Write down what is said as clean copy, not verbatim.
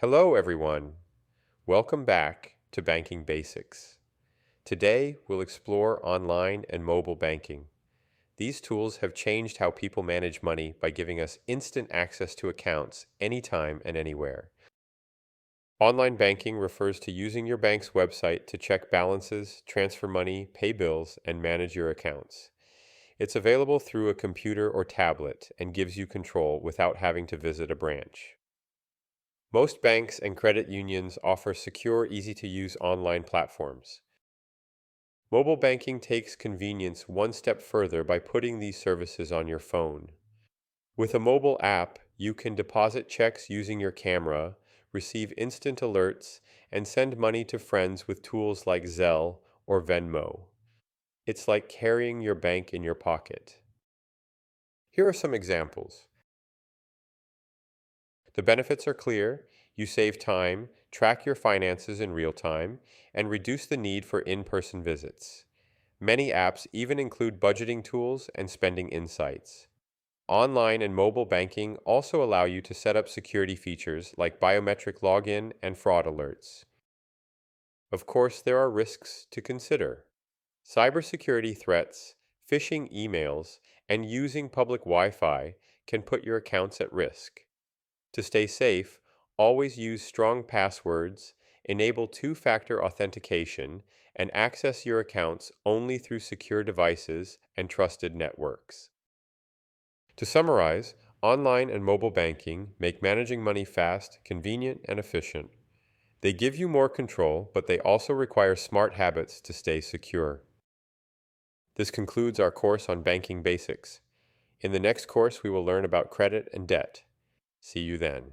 Hello, everyone. Welcome back to Banking Basics. Today, we'll explore online and mobile banking. These tools have changed how people manage money by giving us instant access to accounts anytime and anywhere. Online banking refers to using your bank's website to check balances, transfer money, pay bills, and manage your accounts. It's available through a computer or tablet and gives you control without having to visit a branch. Most banks and credit unions offer secure, easy-to-use online platforms. Mobile banking takes convenience one step further by putting these services on your phone. With a mobile app, you can deposit checks using your camera, receive instant alerts, and send money to friends with tools like Zelle or Venmo. It's like carrying your bank in your pocket. Here are some examples. The benefits are clear. You save time, track your finances in real time, and reduce the need for in-person visits. Many apps even include budgeting tools and spending insights. Online and mobile banking also allow you to set up security features like biometric login and fraud alerts. Of course, there are risks to consider. Cybersecurity threats, phishing emails, and using public Wi-Fi can put your accounts at risk. To stay safe, always use strong passwords, enable two-factor authentication, and access your accounts only through secure devices and trusted networks. To summarize, online and mobile banking make managing money fast, convenient, and efficient. They give you more control, but they also require smart habits to stay secure. This concludes our course on banking basics. In the next course, we will learn about credit and debt. See you then.